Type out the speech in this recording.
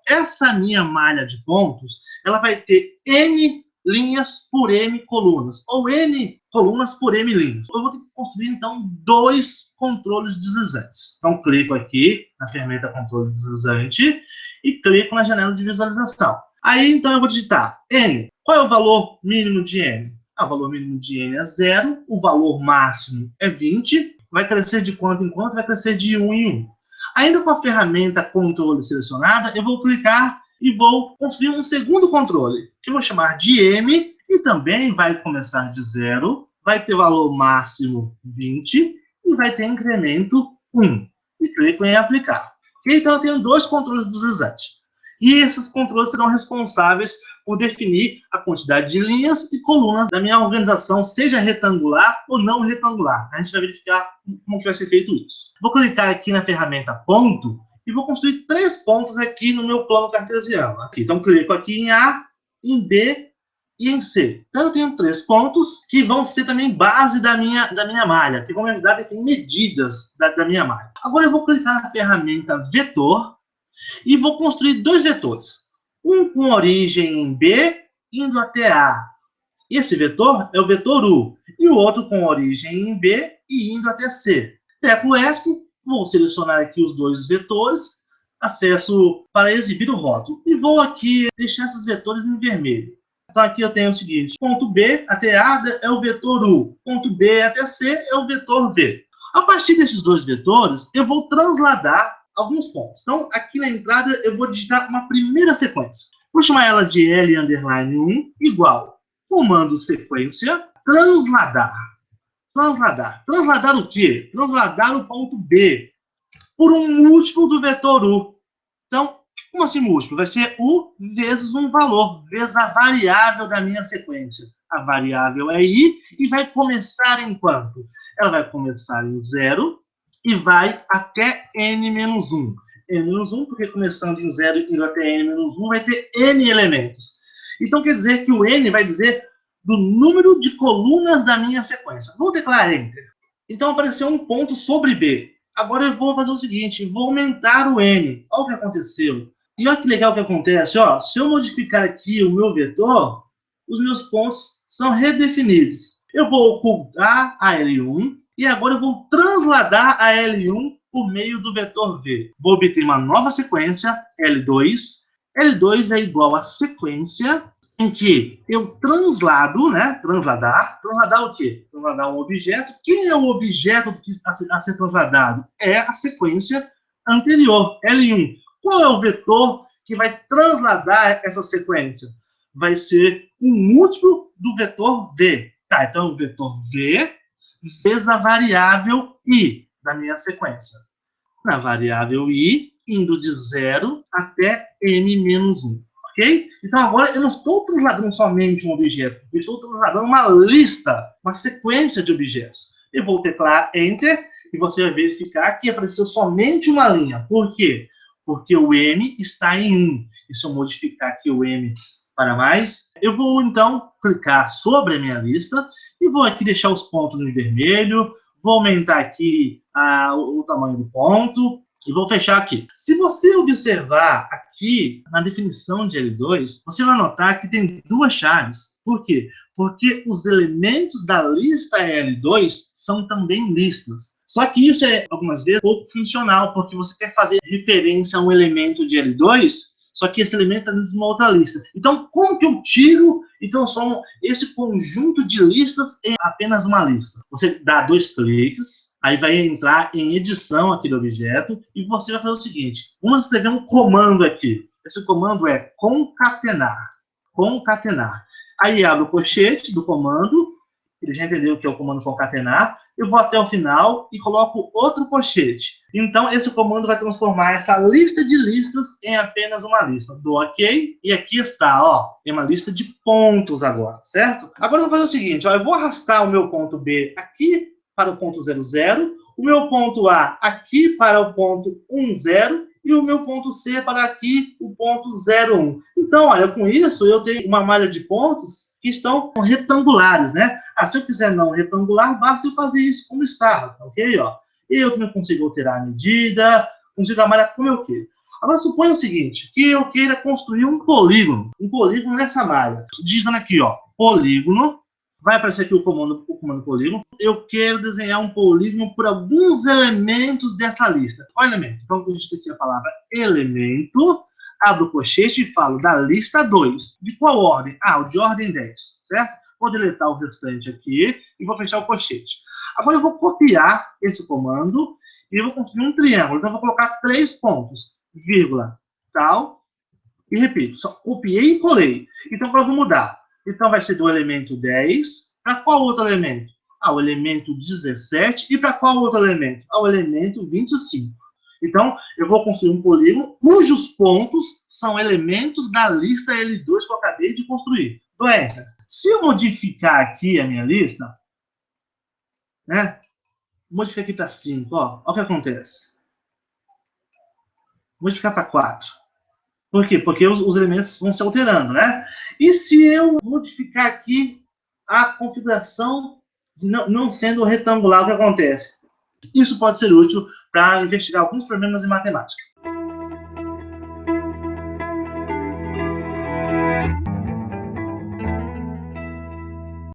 essa minha malha de pontos, ela vai ter N linhas por M colunas, ou N colunas por M linhas. Eu vou ter que construir, então, 2 controles deslizantes. Então, clico aqui na ferramenta controle deslizante e clico na janela de visualização. Aí, então, eu vou digitar N. Qual é o valor mínimo de N? O valor mínimo de N é 0, o valor máximo é 20, vai crescer de quanto em quanto? Vai crescer de 1 em 1. Ainda com a ferramenta controle selecionada, eu vou clicar e vou construir um segundo controle, que eu vou chamar de M, e também vai começar de 0, vai ter valor máximo 20, e vai ter incremento 1. E clico em aplicar. Okay? Então, eu tenho 2 controles deslizantes. E esses controles serão responsáveis por definir a quantidade de linhas e colunas da minha organização, seja retangular ou não retangular. A gente vai verificar como que vai ser feito isso. Vou clicar aqui na ferramenta ponto e vou construir 3 pontos aqui no meu plano cartesiano. Aqui. Então, clico aqui em A, em B e em C. Então, eu tenho 3 pontos que vão ser também base da minha malha, que vão me ajudar a definir medidas da minha malha. Agora, eu vou clicar na ferramenta vetor e vou construir 2 vetores. Um com origem em B, indo até A. Esse vetor é o vetor U. E o outro com origem em B e indo até C. Teclo ESC, vou selecionar aqui os 2 vetores, acesso para exibir o rótulo. E vou aqui deixar esses vetores em vermelho. Então aqui eu tenho o seguinte, ponto B até A é o vetor U. Ponto B até C é o vetor V. A partir desses 2 vetores, eu vou transladar alguns pontos. Então, aqui na entrada, eu vou digitar uma primeira sequência. Vou chamar ela de L_1 igual comando sequência, transladar. Transladar. Transladar o quê? Transladar o ponto B por um múltiplo do vetor U. Então, como assim múltiplo? Vai ser U vezes um valor, vezes a variável da minha sequência. A variável é I e vai começar em quanto? Ela vai começar em 0, e vai até n-1. n-1, porque começando em 0 e indo até n-1, vai ter n elementos. Então, quer dizer que o n vai dizer do número de colunas da minha sequência. Vou declarar Enter. Então, apareceu um ponto sobre B. Agora eu vou fazer o seguinte, vou aumentar o n. Olha o que aconteceu. E olha que legal que acontece. Ó, se eu modificar aqui o meu vetor, os meus pontos são redefinidos. Eu vou ocultar a L1, e agora eu vou transladar a L1 por meio do vetor V. Vou obter uma nova sequência, L2. L2 é igual a sequência em que eu translado, né? Transladar o quê? Transladar um objeto. Quem é o objeto a ser transladado? É a sequência anterior, L1. Qual é o vetor que vai transladar essa sequência? Vai ser um múltiplo do vetor V. Tá, então o vetor V vezes a variável I da minha sequência. Na variável I, indo de 0 até n-1. Ok? Então, agora eu não estou transladando somente um objeto. Eu estou transladando uma lista, uma sequência de objetos. Eu vou teclar Enter e você vai verificar que apareceu somente uma linha. Por quê? Porque o M está em 1. E se eu modificar aqui o M para mais, eu vou, então, clicar sobre a minha lista e vou aqui deixar os pontos em vermelho, vou aumentar aqui o tamanho do ponto e vou fechar aqui. Se você observar aqui na definição de L2, você vai notar que tem 2 chaves. Por quê? Porque os elementos da lista L2 são também listas. Só que isso é, algumas vezes, pouco funcional, porque você quer fazer referência a um elemento de L2, só que esse elemento está dentro de uma outra lista. Então, como que eu tiro e transformo esse conjunto de listas em apenas uma lista? Você dá 2 cliques, aí vai entrar em edição aqui do objeto, e você vai fazer o seguinte, vamos escrever um comando aqui. Esse comando é concatenar. Concatenar. Aí abre o colchete do comando, ele já entendeu o que é o comando concatenar, eu vou até o final e coloco outro colchete. Então, esse comando vai transformar essa lista de listas em apenas uma lista. Dou OK, e aqui está, ó, tem uma lista de pontos agora, certo? Agora eu vou fazer o seguinte, ó, eu vou arrastar o meu ponto B aqui para o ponto 00, o meu ponto A aqui para o ponto 10, e o meu ponto C para aqui, o ponto 01. Então, olha, com isso, eu tenho uma malha de pontos que estão retangulares, né? Se eu quiser não retangular, basta eu fazer isso como está, ok? Ó. Eu também consigo alterar a medida, consigo a malha como eu quero. Agora, suponha o seguinte, que eu queira construir um polígono nessa malha. Digitando aqui, ó, polígono, vai aparecer aqui o comando polígono. Eu quero desenhar um polígono por alguns elementos dessa lista. Qual elemento? Então, a gente tem aqui a palavra elemento, abro o colchete e falo da lista 2. De qual ordem? Ah, o de ordem 10, certo? Vou deletar o restante aqui e vou fechar o colchete. Agora eu vou copiar esse comando e eu vou construir um triângulo. Então eu vou colocar 3 pontos, vírgula, tal, e repito, só copiei e colei. Então agora eu vou mudar. Então vai ser do elemento 10 para qual outro elemento? Ah, o elemento 17 e para qual outro elemento? Ah, o elemento 25. Então, eu vou construir um polígono cujos pontos são elementos da lista L2 que eu acabei de construir. Dou Enter. Se eu modificar aqui a minha lista, né? Modificar aqui para 5, ó. Olha o que acontece. Modificar para 4. Por quê? Porque os elementos vão se alterando, né? E se eu modificar aqui a configuração não sendo retangular, o que acontece? Isso pode ser útil para investigar alguns problemas em matemática.